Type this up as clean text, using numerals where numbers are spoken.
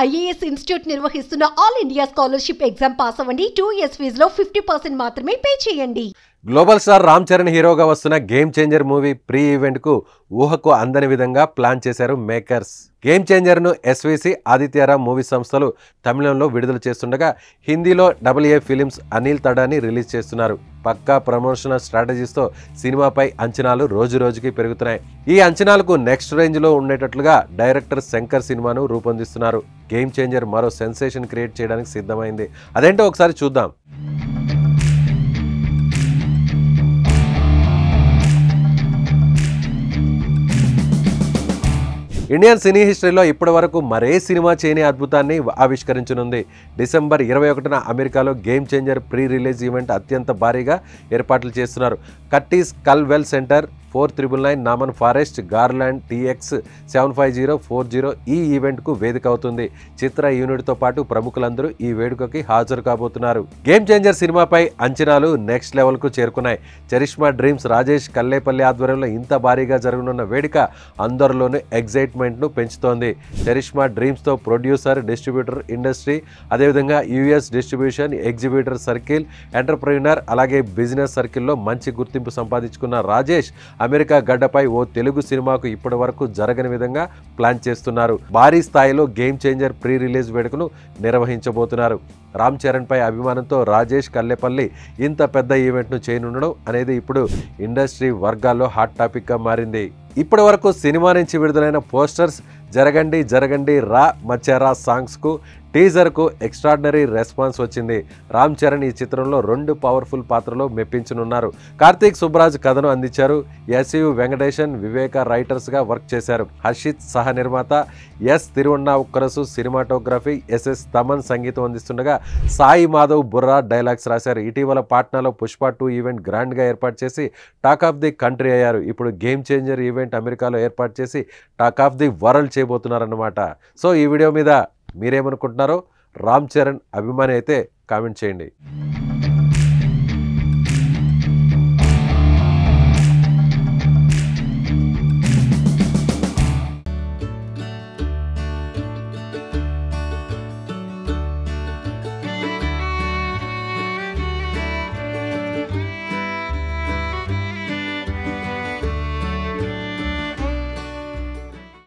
IAS institute నిర్వహిస్తున్న all India scholarship exam pass అవ్వండి. 2 years ఫీజులో 50% మాత్రమే పే చేయండి. గ్లోబల్ స్టార్ రామ్ చరణ్ హీరోగా వస్తున్న game changer movie pre event కు ఊహకు అందని విధంగా ప్లాన్ చేశారు మేకర్స్. గేమ్ చేంజర్ ను ఎస్విసి, ఆదిత్యరామ్ మూవీ సంస్థలు తమిళంలో విడుదల చేస్తుండగా హిందీలో AA films Anil Thadani release చేస్తున్నారు. పక్కా ప్రమోషనల్ స్ట్రాటజీస్తో సినిమాపై అంచనాలు రోజు రోజుకి పెరుగుతున్నాయి. ఈ అంచనాలకు నెక్స్ట్ రేంజ్ లో ఉండేటట్లుగా డైరెక్టర్ శంకర్ సినిమాను రూపొందిస్తున్నారు. గేమ్ చేంజర్ మరో సెన్సేషన్ క్రియేట్ చేయడానికి సిద్ధమైంది. అదేంటో ఒకసారి చూద్దాం. ఇండియన్ సినీ హిస్టరీలో ఇప్పటి వరకు మరే సినిమా చేయని అద్భుతాన్ని ఆవిష్కరించనుంది. డిసెంబర్ 21న అమెరికాలో game changer pre release event అత్యంత భారీగా ఏర్పాట్లు చేస్తున్నారు. Curtis Culwell Center, 499 Naaman Forest, Garland TX 75040 ఈ ఈవెంట్కు వేదిక అవుతుంది. చిత్ర యూనిట్తో పాటు ప్రముఖులందరూ ఈ వేడుకకి హాజరు కాబోతున్నారు. గేమ్ చేంజర్ సినిమాపై అంచనాలు నెక్స్ట్ లెవెల్కు చేరుకున్నాయి. చరిష్మా డ్రీమ్స్ రాజేష్ కల్లేపల్లి ఆధ్వర్యంలో ఇంత భారీగా జరగనున్న వేడుక అందరిలోనూ ఎగ్జైట్మెంట్ను పెంచుతోంది. చరిష్మా డ్రీమ్స్తో ప్రొడ్యూసర్, డిస్ట్రిబ్యూటర్, ఇండస్ట్రీ, అదేవిధంగా US distribution, exhibitor circle, entrepreneur, అలాగే బిజినెస్ సర్కిల్లో మంచి గుర్తింపు సంపాదించుకున్న రాజేష్ అమెరికా గడ్డపై ఓ తెలుగు సినిమాకు ఇప్పటి వరకు జరగని విధంగా ప్లాన్ చేస్తున్నారు. భారీ స్థాయిలో గేమ్ చేంజర్ ప్రీ రిలీజ్ వేడుకను నిర్వహించబోతున్నారు. రామ్ చరణ్ పై అభిమానంతో రాజేష్ కల్లేపల్లి ఇంత పెద్ద ఈవెంట్ను చేయనుండడం అనేది ఇప్పుడు ఇండస్ట్రీ వర్గాల్లో హాట్ టాపిక్గా మారింది. ఇప్పటి వరకు సినిమా నుంచి విడుదలైన పోస్టర్స్, జరగండి జరగండి రా మచ్చారా సాంగ్స్కు, టీజర్కు ఎక్స్ట్రాడినరీ రెస్పాన్స్ వచ్చింది. రామ్ చరణ్ ఈ చిత్రంలో 2 పవర్ఫుల్ పాత్రలో మెప్పించనున్నారు. కార్తీక్ సుబ్బరాజ్ కథను అందించారు. SU వెంకటేశన్, వివేక రైటర్స్గా వర్క్ చేశారు. హర్షిత్ సహ నిర్మాత, S తిరువన్నావుక్కరసు సినిమాటోగ్రఫీ, SS తమన్ సంగీతం అందిస్తుండగా సాయి మాధవ్ బుర్రా డైలాగ్స్ రాశారు. ఇటీవల పాట్నాలో పుష్ప 2 ఈవెంట్ గ్రాండ్గా ఏర్పాటు చేసి టాక్ ఆఫ్ ది కంట్రీ అయ్యారు. ఇప్పుడు గేమ్ చేంజర్ ఈవెంట్ అమెరికాలో ఏర్పాటు చేసి టాక్ ఆఫ్ ది వరల్డ్ చేయబోతున్నారన్నమాట. సో ఈ వీడియో మీద మీరేమనుకుంటున్నారో రామ్ చరణ్ అభిమాని అయితే కామెంట్ చేయండి.